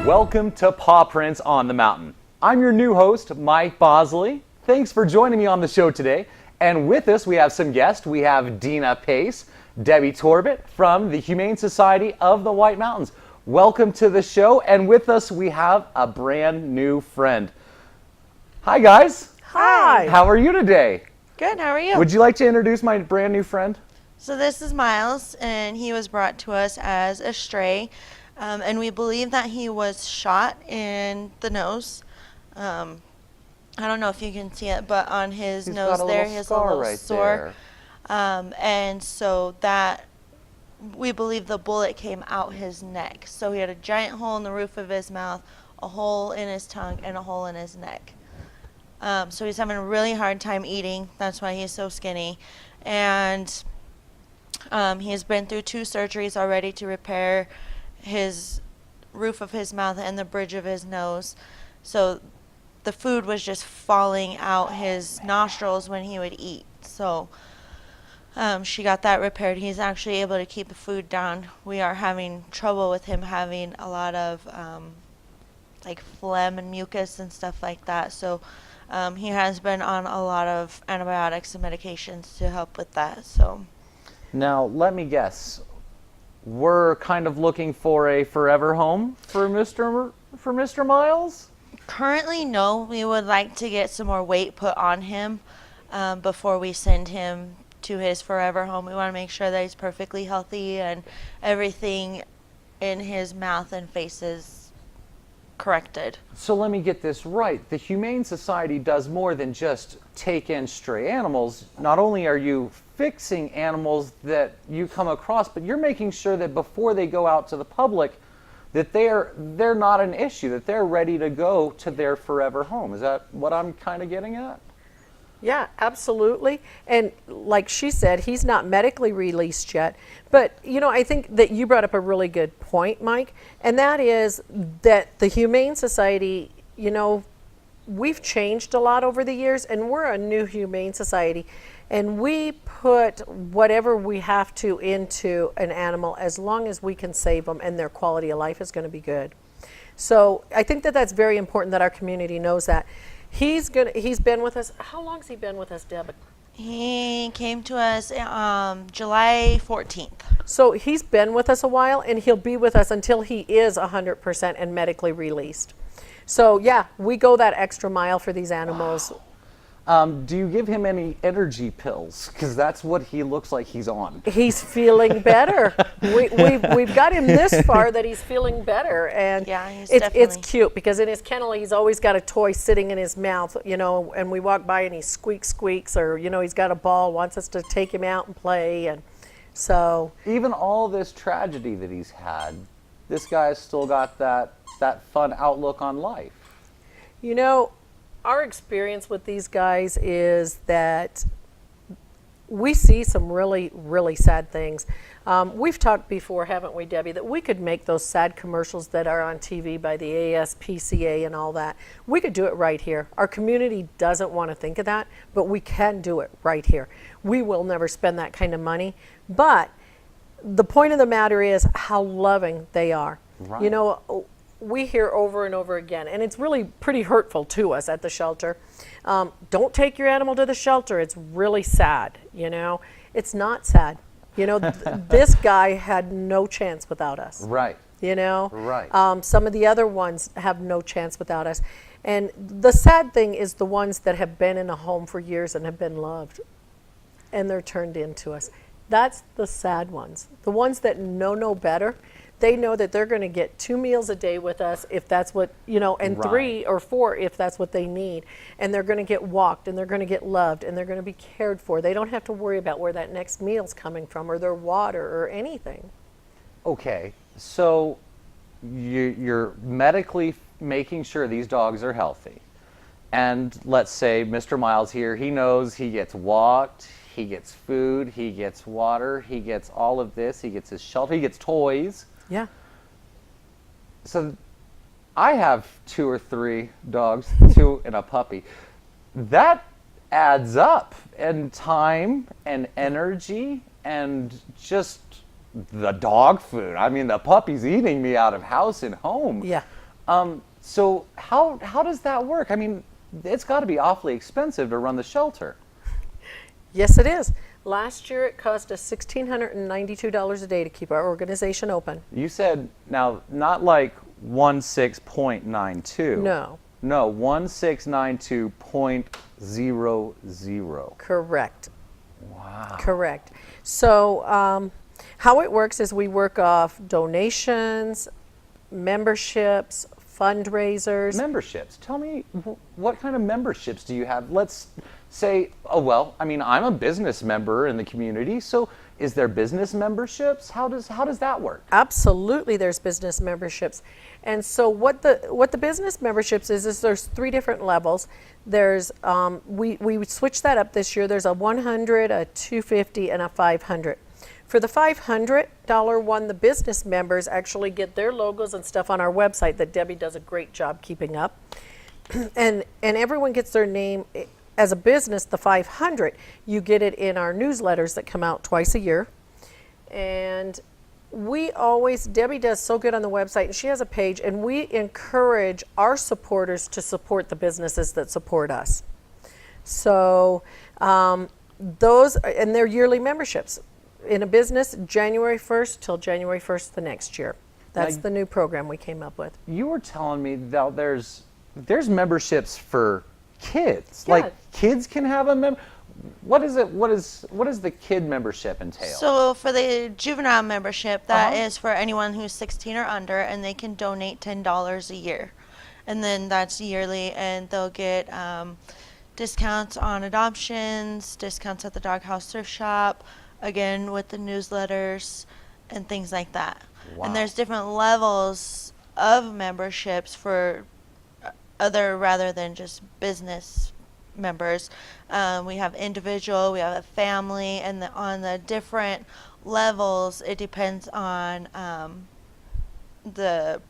Welcome to Paw Prints on the Mountain. I'm your new host, Mike Bosely. Thanks for joining me on the show today. And with us, we have some guests. We have Deena Pace, Debbie Torbet from the Humane Society of the White Mountains. Welcome to the show. And with us, we have a brand new friend. Hi, guys. Hi. How are you today? Good, how are you? Would you like to introduce my brand new friend? So this is Myles, and he was brought to us as a stray, and we believe that he was shot in the nose. I don't know if you can see it, but on his nose there, he has a little sore. And so that, we believe the bullet came out his neck. So he had a giant hole in the roof of his mouth, a hole in his tongue, and a hole in his neck. So he's having a really hard time eating. That's why he's so skinny. And he's been through 2 surgeries already to repair his roof of his mouth and the bridge of his nose. So the food was just falling out his nostrils when he would eat. So she got that repaired. He's actually able to keep the food down. We are having trouble with him having a lot of like phlegm and mucus and stuff like that. So he has been on a lot of antibiotics and medications to help with that. So now let me guess. We're kind of looking for a forever home for Mr. Myles? Currently, no. We would like to get some more weight put on him before we send him to his forever home. We want to make sure that he's perfectly healthy and everything in his mouth and face is corrected. So let me get this right. The Humane Society does more than just take in stray animals. Not only are you fixing animals that you come across, but you're making sure that before they go out to the public, that they're not an issue, that they're ready to go to their forever home. Is that what I'm kind of getting at? Yeah, absolutely. And like she said, he's not medically released yet. But, you know, I think that you brought up a really good point, Mike, and that is that the Humane Society, you know, we've changed a lot over the years, and we're a new Humane Society, and we put whatever we have to into an animal as long as we can save them and their quality of life is going to be good. So I think that that's very important that our community knows that. He's been with us. How long has he been with us, Deb? He came to us July 14th. So he's been with us a while, and he'll be with us until he is 100% and medically released. So yeah, we go that extra mile for these animals. Wow. Do you give him any energy pills? Because that's what he looks like he's on. He's feeling better. We've got him this far that he's feeling better, and yeah, it's cute because in his kennel he's always got a toy sitting in his mouth, you know, and we walk by and he squeaks, or you know, he's got a ball, wants us to take him out and play, and so even all this tragedy that he's had, this guy's still got that fun outlook on life. You know, our experience with these guys is that we see some really, really sad things. We've talked before, haven't we, Debbie, that we could make those sad commercials that are on TV by the ASPCA and all that. We could do it right here. Our community doesn't want to think of that, but we can do it right here. We will never spend that kind of money, but the point of the matter is how loving they are. Right. You know, we hear over and over again, and it's really pretty hurtful to us at the shelter. Don't take your animal to the shelter. It's really sad, you know. It's not sad. You know, this guy had no chance without us. Right. You know. Right. Some of the other ones have no chance without us. And the sad thing is the ones that have been in a home for years and have been loved, and they're turned into us. That's the sad ones. The ones that know no better. They know that they're going to get 2 meals a day with us if that's what, you know, and Right. 3 or 4 if that's what they need. And they're going to get walked, and they're going to get loved, and they're going to be cared for. They don't have to worry about where that next meal's coming from or their water or anything. Okay, so you're medically making sure these dogs are healthy. And let's say Mr. Myles here, he knows he gets walked, he gets food, he gets water, he gets all of this, he gets his shelter, he gets toys. Yeah. So I have 2 or 3 dogs, 2 and a puppy. That adds up, and time and energy and just the dog food. I mean, the puppy's eating me out of house and home. Yeah. So how does that work? I mean, it's got to be awfully expensive to run the shelter. Yes, it is. Last year it cost us $1,692 a day to keep our organization open. You said, now, not like 16.92. No. No, 1692.00. Correct. Wow. Correct. So how it works is we work off donations, memberships, fundraisers. Memberships. Tell me, what kind of memberships do you have? Let's say, oh, well, I mean, I'm a business member in the community, so is there business memberships? How does that work? Absolutely, there's business memberships. And so what the business memberships is there's 3 different levels. There's we switched that up this year. There's a 100, a 250, and a 500. For the $500 one, the business members actually get their logos and stuff on our website that Debbie does a great job keeping up. And everyone gets their name. As a business, the 500, you get it in our newsletters that come out twice a year. And Debbie does so good on the website, and she has a page, and we encourage our supporters to support the businesses that support us. So those, and they're yearly memberships. In a business, January 1st till January 1st the next year. That's the new program we came up with. You were telling me that there's memberships for kids. Yeah. Like kids can have a what is it? What does the kid membership entail? So for the juvenile membership, that is for anyone who's 16 or under, and they can donate $10 a year. And then that's yearly, and they'll get discounts on adoptions, discounts at the Doghouse Thrift Shop, again with the newsletters and things like that. Wow. And there's different levels of memberships for other rather than just business members. We have individual, we have a family, and on the different levels, it depends on the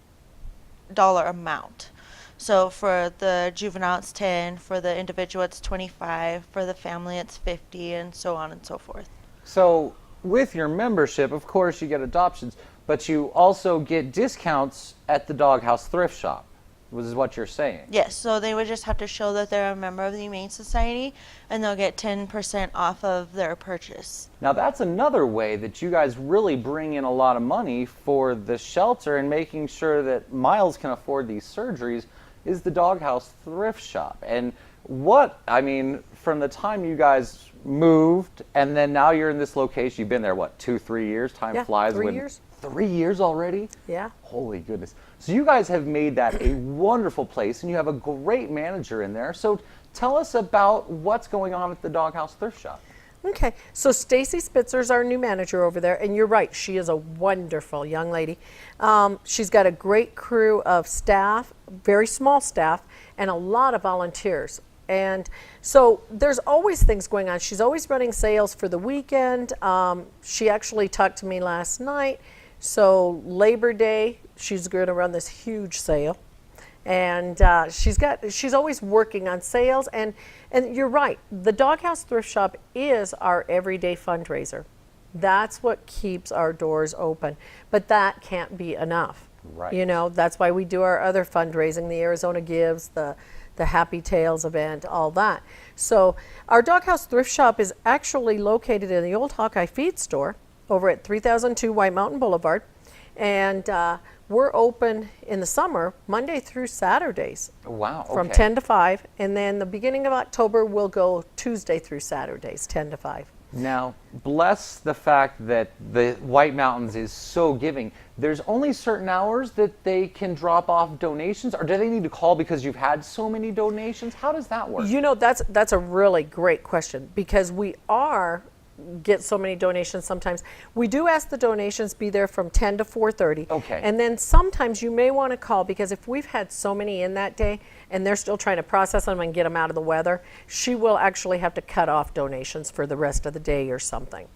dollar amount. So for the juvenile, it's 10, for the individual, it's 25, for the family, it's 50, and so on and so forth. So with your membership, of course, you get adoptions, but you also get discounts at the Doghouse Thrift Shop, which is what you're saying. Yes, so they would just have to show that they're a member of the Humane Society, and they'll get 10% off of their purchase. Now that's another way that you guys really bring in a lot of money for the shelter and making sure that Myles can afford these surgeries is the Doghouse Thrift Shop. And from the time you guys moved and then now you're in this location, you've been there, 2-3 years? Time flies. 3 years. 3 years already? Yeah. Holy goodness. So you guys have made that a wonderful place, and you have a great manager in there. So tell us about what's going on at the Doghouse Thrift Shop. Okay, so Stacy Spitzer's our new manager over there, and you're right, she is a wonderful young lady. She's got a great crew of staff, very small staff, and a lot of volunteers. And so there's always things going on. She's always running sales for the weekend. She actually talked to me last night. So Labor Day, she's going to run this huge sale. And she's always working on sales. And you're right, the Doghouse Thrift Shop is our everyday fundraiser. That's what keeps our doors open. But that can't be enough. Right. You know, that's why we do our other fundraising, the Arizona Gives, the Happy Tales event, all that. So our Doghouse Thrift Shop is actually located in the old Hawkeye Feed Store over at 3002 White Mountain Boulevard. And we're open in the summer, Monday through Saturdays. Wow, okay. From 10 to 5. And then the beginning of October, we'll go Tuesday through Saturdays, 10 to 5. Now, bless the fact that the White Mountains is so giving. There's only certain hours that they can drop off donations, or do they need to call because you've had so many donations? How does that work? You know, that's a really great question, because we get so many donations sometimes. We do ask the donations be there from 10 to 4:30. Okay. And then sometimes you may want to call, because if we've had so many in that day and they're still trying to process them and get them out of the weather, she will actually have to cut off donations for the rest of the day or something.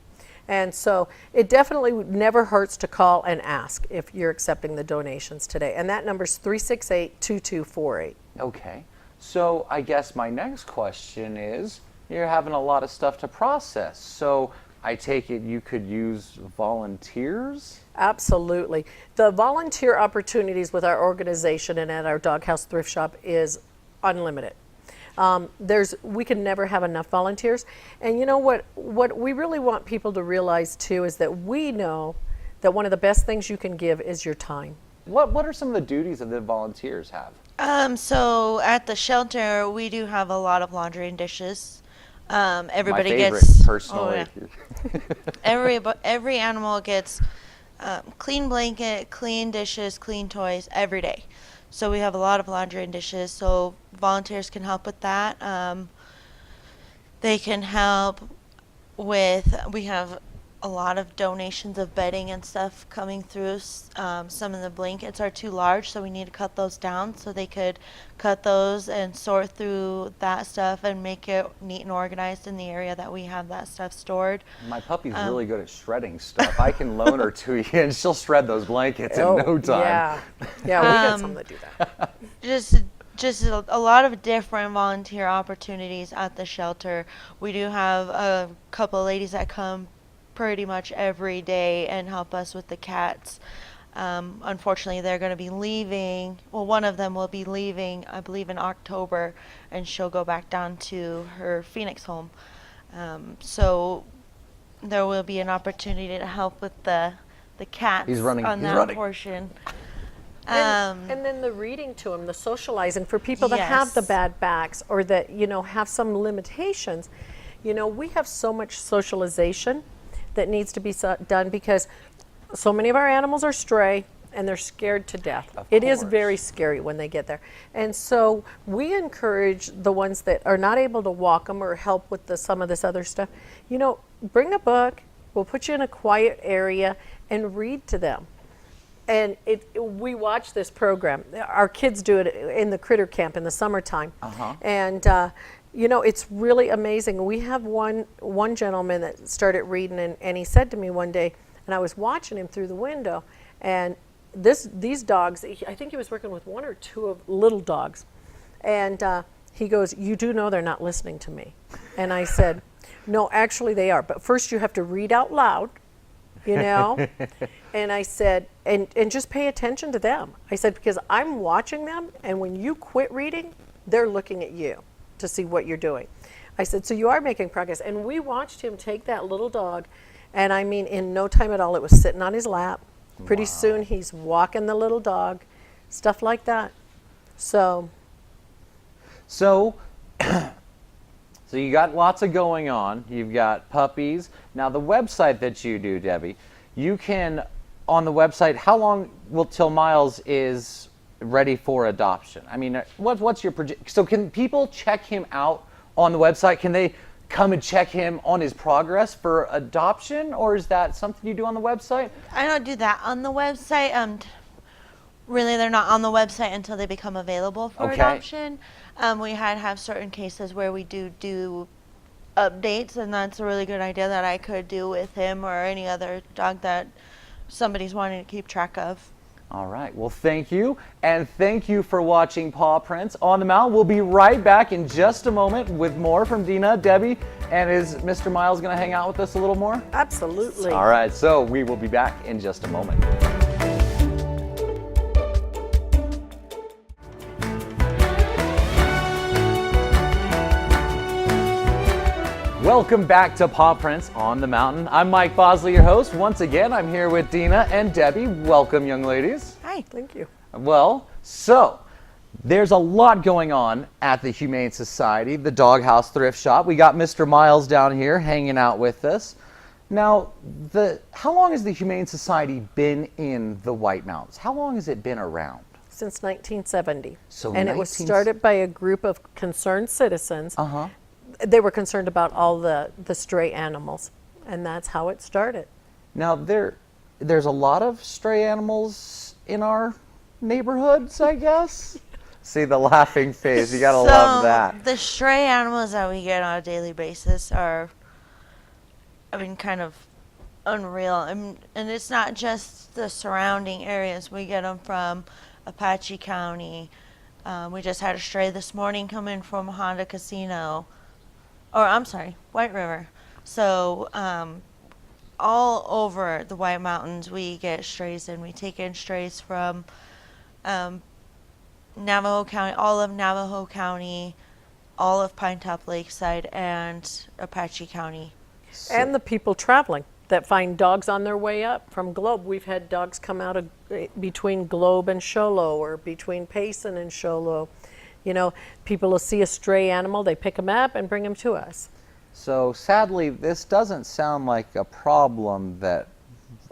And so it definitely never hurts to call and ask if you're accepting the donations today. And that number's 368-2248. Okay. So I guess my next question is, you're having a lot of stuff to process. So I take it you could use volunteers? Absolutely. The volunteer opportunities with our organization and at our Doghouse Thrift Shop is unlimited. We can never have enough volunteers. And you know what we really want people to realize too is that we know that one of the best things you can give is your time. What are some of the duties that the volunteers have? So at the shelter, we do have a lot of laundry and dishes. Everybody My favorite, gets personally. every animal gets clean blanket, clean dishes, clean toys every day. So we have a lot of laundry and dishes. So volunteers can help with that. They can help with. We have a lot of donations of bedding and stuff coming through. Some of the blankets are too large, so we need to cut those down. So they could cut those and sort through that stuff and make it neat and organized in the area that we have that stuff stored. My puppy's really good at shredding stuff. I can loan her to you, and she'll shred those blankets in no time. Yeah, we got some that do that. Just a lot of different volunteer opportunities at the shelter. We do have a couple of ladies that come pretty much every day and help us with the cats. Unfortunately, they're going to be leaving. Well, one of them will be leaving, I believe, in October, and she'll go back down to her Phoenix home. So there will be an opportunity to help with the cats on that portion. And then the reading to them, the socializing for people that have the bad backs or that, have some limitations. We have so much socialization that needs to be done because so many of our animals are stray and they're scared to death. It is very scary when they get there. And so we encourage the ones that are not able to walk them or help with some of this other stuff, bring a book, we'll put you in a quiet area and read to them. And we watch this program. Our kids do it in the critter camp in the summertime. And it's really amazing. We have one gentleman that started reading, and he said to me one day, and I was watching him through the window, and these dogs, I think he was working with one or two of little dogs, and he goes, "You do know they're not listening to me." And I said, "No, actually they are, but first you have to read out loud, And I said, and just pay attention to them. I said, because I'm watching them, and when you quit reading, they're looking at you to see what you're doing. I said, so you are making progress. And we watched him take that little dog, and I mean, in no time at all, it was sitting on his lap. Pretty soon, he's walking the little dog, stuff like that. So you got lots of going on. You've got puppies. Now, the website that you do, Debbie, you can, on the website, how long till Myles is ready for adoption? I mean, what's your projection? So can people check him out on the website? Can they come and check him on his progress for adoption, or is that something you do on the website? I don't do that on the website. Really, they're not on the website until they become available for adoption. We have certain cases where we do updates, and that's a really good idea that I could do with him or any other dog that somebody's wanting to keep track of. All right. Well, thank you. And thank you for watching Paw Prints on the Mountain. We'll be right back in just a moment with more from Deena, Debbie. And is Mr. Myles going to hang out with us a little more? Absolutely. All right. So we will be back in just a moment. Welcome back to Paw Prints on the Mountain. I'm Mike Bosely, your host. Once again, I'm here with Deena and Debbie. Welcome, young ladies. Hi. Thank you. Well, so there's a lot going on at the Humane Society, the Doghouse Thrift Shop. We got Mr. Myles down here hanging out with us. Now, how long has the Humane Society been in the White Mountains? How long has it been around? Since 1970. And it was started by a group of concerned citizens. Uh-huh. They were concerned about all the stray animals, and that's how it started. Now, there's a lot of stray animals in our neighborhoods, I guess. See the laughing face. You gotta love that. The stray animals that we get on a daily basis are, kind of unreal. And it's not just the surrounding areas. We get them from Apache County. We just had a stray this morning come in from Honda Casino. White River. So all over the White Mountains we get strays in. We take in strays from Navajo County, all of Navajo County, all of Pinetop Lakeside, and Apache County. And the people traveling that find dogs on their way up from Globe. We've had dogs come out of between Globe and Show Low, or between Payson and Show Low. You know, people will see a stray animal, they pick them up and bring them to us. So sadly, this doesn't sound like a problem that,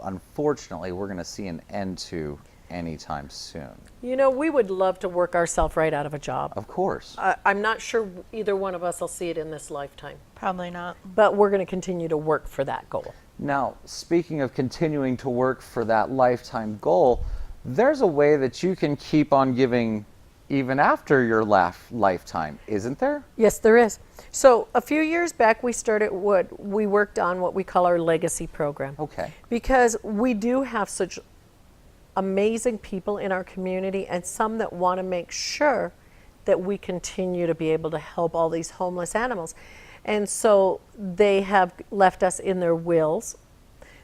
unfortunately, we're going to see an end to anytime soon. You know, we would love to work ourselves right out of a job. Of course. I'm not sure either one of us will see it in this lifetime, Probably not. but we're going to continue to work for that goal. Now, speaking of continuing to work for that lifetime goal, there's a way that you can keep on giving even after your lifetime, isn't there? Yes, there is. So a few years back, we worked on what we call our legacy program. Okay. Because we do have such amazing people in our community, and some that want to make sure that we continue to be able to help all these homeless animals. And so they have left us in their wills.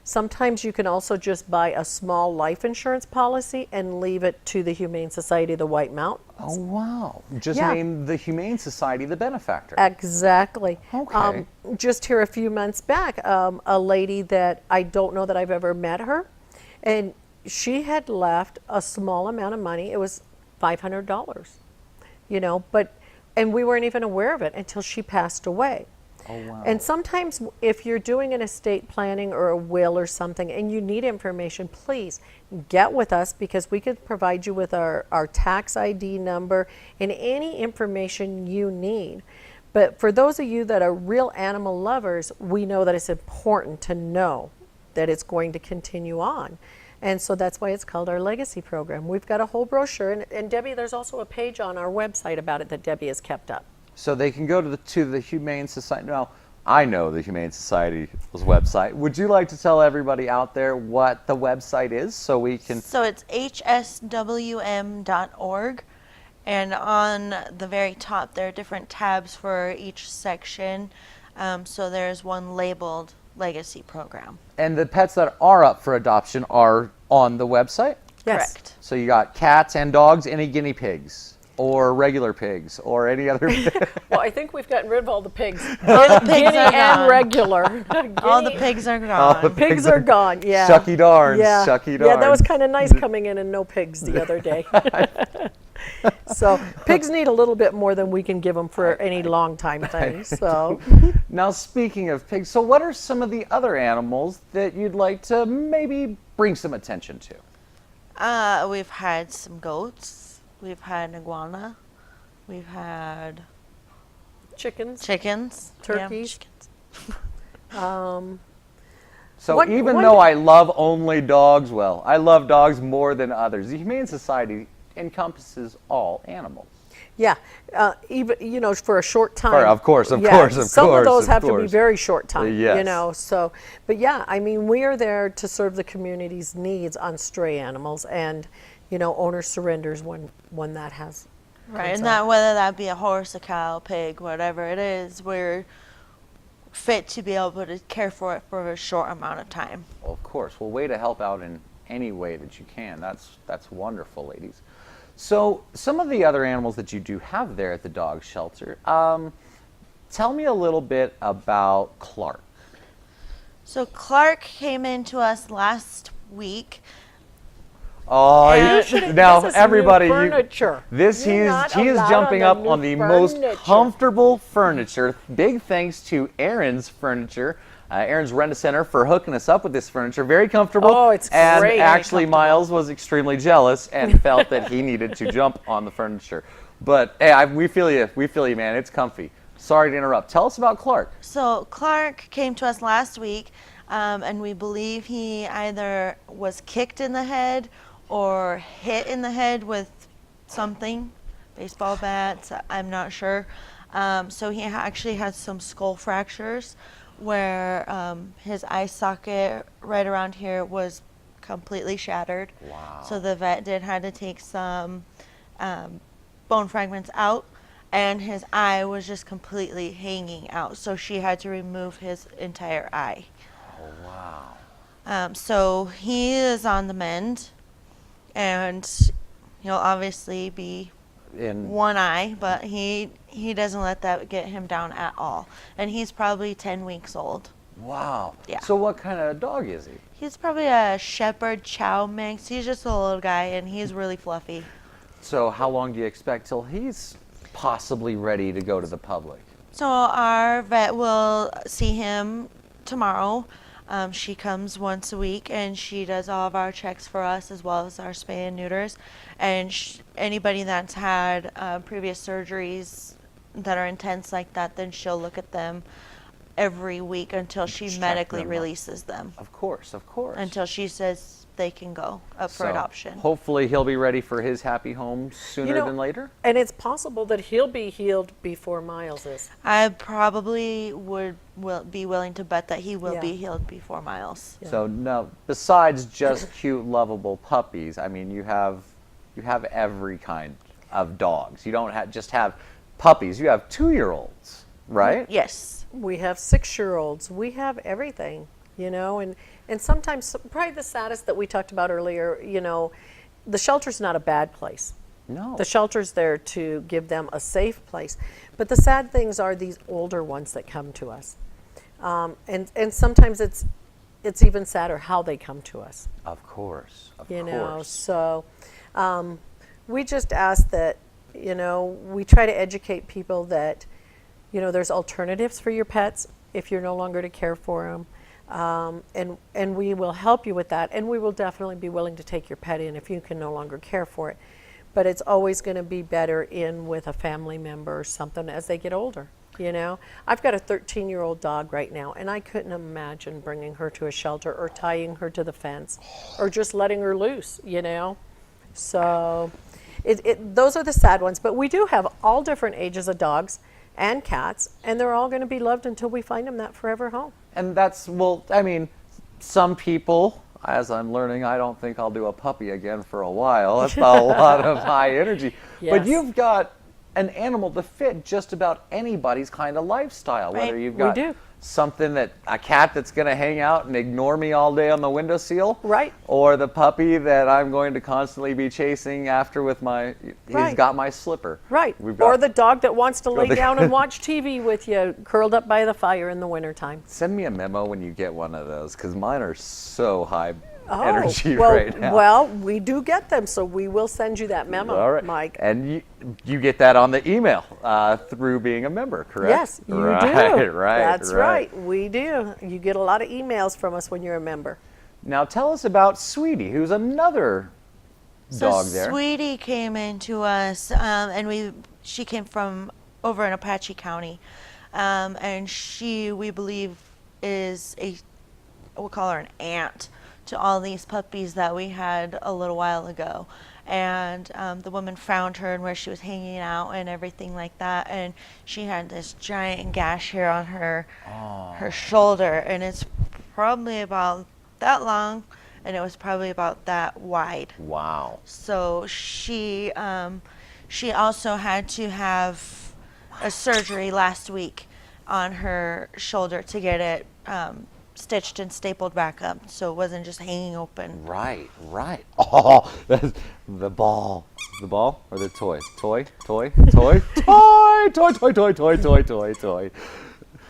Sometimes you can also just buy a small life insurance policy and leave it to the Humane Society of the White Mountains. Oh, wow. Just Yeah. name the Humane Society the benefactor. Exactly. Okay. Just here a few months back, a lady that I don't know that I've ever met her, and she had left a small amount of money. It was $500, you know, and we weren't even aware of it until she passed away. Oh, wow. And sometimes if you're doing an estate planning or a will or something and you need information, please get with us, because we could provide you with our tax ID number and any information you need. But for those of you that are real animal lovers, we know that it's important to know that it's going to continue on. And so that's why it's called our legacy program. We've got a whole brochure, and Debbie, there's also a page on our website about it that Debbie has kept up. So they can go to the Humane Society. Now, I know the Humane Society's website. Would you like to tell everybody out there what the website is so we can... So it's hswm.org, and on the very top there are different tabs for each section. So there's one labeled Legacy Program. And the pets that are up for adoption are on the website? Yes. Correct. So you got cats and dogs, any guinea pigs, or regular pigs, or any other... Well, I think we've gotten rid of all the pigs. All the pigs Guinea are and gone. regular. All the Guinea- pigs are All the gone. Pigs are gone, yeah. Shucky darns, Yeah. shucky Yeah, that was darns. kind of nice coming in and no pigs the other day. So pigs need a little bit more than we can give them for any long time thing. So Now, speaking of pigs, so what are some of the other animals that you'd like to maybe bring some attention to? We've had some goats. We've had an iguana. We've had chickens. chickens. Yeah, Turkeys. chickens. So One- even one- though I love only dogs, well, I love dogs more than others. The Humane Society encompasses all animals. Yeah, even for a short time. Of course, of Yeah, course, of some course, of those of have to be course. very short time. Yes. So, but yeah, I mean, we are there to serve the community's needs on stray animals, and owner surrenders when that has. Right, comes and up. that whether that be a horse, a cow, pig, whatever it is, we're fit to be able to care for it for a short amount of time. Well, of course. Well, way to help out in any way that you can. That's wonderful, ladies. So some of the other animals that you do have there at the dog shelter, tell me a little bit about Clark. So Clark came into us last week. Oh, And- now This is new everybody, furniture. he You're is not allowed jumping on up the on new the most furniture. comfortable furniture. Big thanks to Aaron's Furniture, Aaron's Rent-A-Center, for hooking us up with this furniture. Very comfortable. Oh, it's and great. actually, Comfortable. Myles was extremely jealous and felt that he needed to jump on the furniture. But hey, we feel you. We feel you, man. It's comfy. Sorry to interrupt. Tell us about Clark. So Clark came to us last week, and we believe he either was kicked in the head or hit in the head with something, baseball bats, I'm not sure. So he actually had some skull fractures where his eye socket right around here was completely shattered. Wow. So the vet had to take some bone fragments out, and his eye was just completely hanging out. So she had to remove his entire eye. Wow. So he is on the mend, and he'll obviously be In one eye, but he doesn't let that get him down at all. And he's probably 10 weeks old. Wow. Yeah. So what kind of dog is he? He's probably a shepherd chow mix. He's just a little guy, and he's really fluffy. So how long do you expect till he's possibly ready to go to the public? So our vet will see him tomorrow. She comes once a week, and she does all of our checks for us as well as our spay and neuters. And anybody that's had previous surgeries that are intense like that, then she'll look at them every week until she Check medically them up. releases them. Of course, of course. Until she says they can go up for So, adoption. Hopefully he'll be ready for his happy home sooner than later. And it's possible that he'll be healed before Myles is. I probably will be willing to bet that he will Yeah. be healed before Myles. Yeah. So now, besides just cute, lovable puppies, I mean, you have every kind of dogs. You don't just have puppies. You have 2-year-olds, right? Yes. We have 6-year-olds. We have everything, and sometimes probably the saddest that we talked about earlier, the shelter's not a bad place. No. The shelter's there to give them a safe place. But the sad things are these older ones that come to us. And sometimes it's even sadder how they come to us. Of course. Of You know, course. so we just ask that, we try to educate people that, there's alternatives for your pets if you're no longer to care for them. And we will help you with that. And we will definitely be willing to take your pet in if you can no longer care for it. But it's always going to be better in with a family member or something as they get older. I've got a 13-year-old dog right now, and I couldn't imagine bringing her to a shelter or tying her to the fence or just letting her loose, So those are the sad ones. But we do have all different ages of dogs and cats, and they're all going to be loved until we find them that forever home. And that's, well, I mean, some people, as I'm learning, I don't think I'll do a puppy again for a while. That's a lot of high energy. But Yes. you've got an animal to fit just about anybody's kind of lifestyle. Whether Right. you've We got do. something a cat that's going to hang out and ignore me all day on the windowsill. Right. Or the puppy that I'm going to constantly be chasing after with he's Right. got my slipper. Right. We've Or got- the dog that wants to lay the- down and watch TV with you, curled up by the fire in the wintertime. Send me a memo when you get one of those, because mine are so high energy well, right now. Well, we do get them, so we will send you that memo, All right. Mike. And you get that on the email through being a member, correct? Yes, you right, do. Right, That's right. We do. You get a lot of emails from us when you're a member. Now tell us about Sweetie, who's another dog there. Sweetie came into us, and she came from over in Apache County, and we believe is we'll call her an aunt to all these puppies that we had a little while ago. And the woman found her and where she was hanging out and everything like that, and she had this giant gash here on her shoulder, and it's probably about that long, and it was probably about that wide. Wow. So she also had to have a surgery last week on her shoulder to get it stitched and stapled back up, so it wasn't just hanging open. Right. Oh, that's the ball. The ball or the toy? Toy.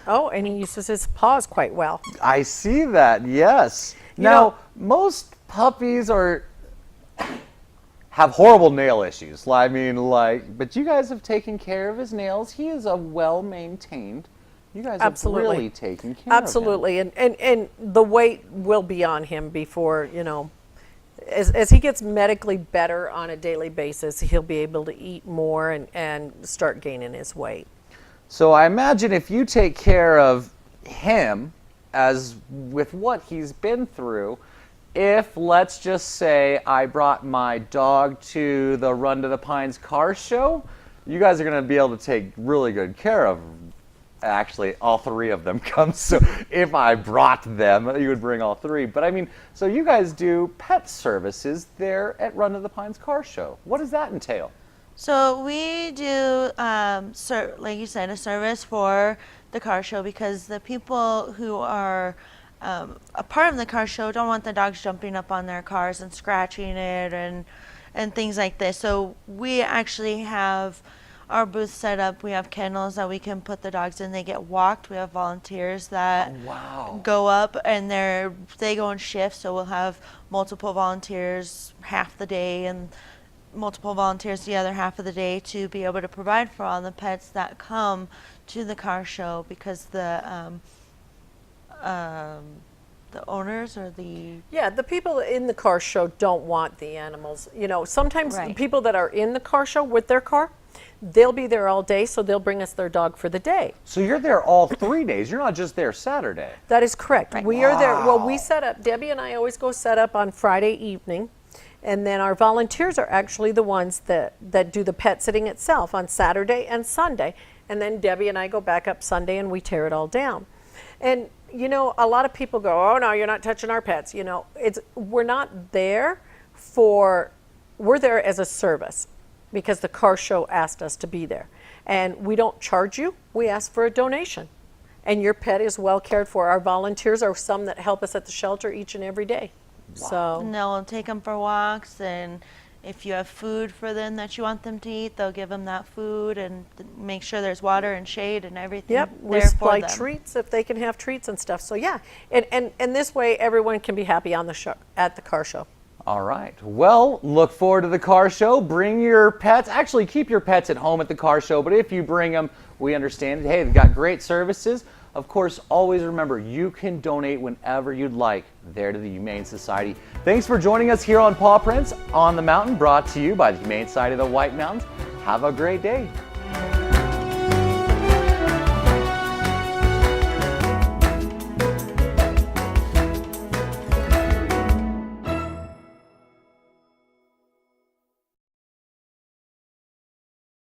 Oh, and he uses his paws quite well. I see that, yes. Now, most puppies have horrible nail issues. I mean, but you guys have taken care of his nails. He is a well-maintained. You guys Absolutely. have really taken care of him. Absolutely, and the weight will be on him before, as he gets medically better on a daily basis, he'll be able to eat more and start gaining his weight. So I imagine if you take care of him, as with what he's been through, if, let's just say, I brought my dog to the Run to the Pines car show, you guys are going to be able to take really good care of him. Actually, all three of them come. So if I brought them, you would bring all three. But I mean, so you guys do pet services there at Run to the Pines car show. What does that entail? So we do, like you said, a service for the car show, because the people who are a part of the car show don't want the dogs jumping up on their cars and scratching it and things like this. So we actually have our booth set up. We have kennels that we can put the dogs in. They get walked. We have volunteers that go up, and they go in shifts. So we'll have multiple volunteers half the day and multiple volunteers the other half of the day to be able to provide for all the pets that come to the car show, because the owners or the people in the car show don't want the animals. You know, sometimes the people that are in the car show with their car, they'll be there all day, so they'll bring us their dog for the day. So you're there all 3 days. You're not just there Saturday. That is correct. We are there. Well, we set up, Debbie and I always go set up on Friday evening, and then our volunteers are actually the ones that do the pet sitting itself on Saturday and Sunday, and then Debbie and I go back up Sunday and we tear it all down. And you know, a lot of people go, oh no, you're not touching our pets. You know, we're not there we're there as a service, because the car show asked us to be there. And we don't charge you, we ask for a donation. And your pet is well cared for. Our volunteers are some that help us at the shelter each and every day. Wow. So, and they'll take them for walks, and if you have food for them that you want them to eat, they'll give them that food and make sure there's water and shade and everything yep, we there for supply them. treats if they can have treats and stuff. So yeah, and this way everyone can be happy on the at the car show. All right. Well, look forward to the car show. Bring your pets. Actually, keep your pets at home at the car show, but if you bring them, we understand. Hey, they've got great services. Of course, always remember, you can donate whenever you'd like there to the Humane Society. Thanks for joining us here on Paw Prints on the Mountain, brought to you by the Humane Society of the White Mountains. Have a great day.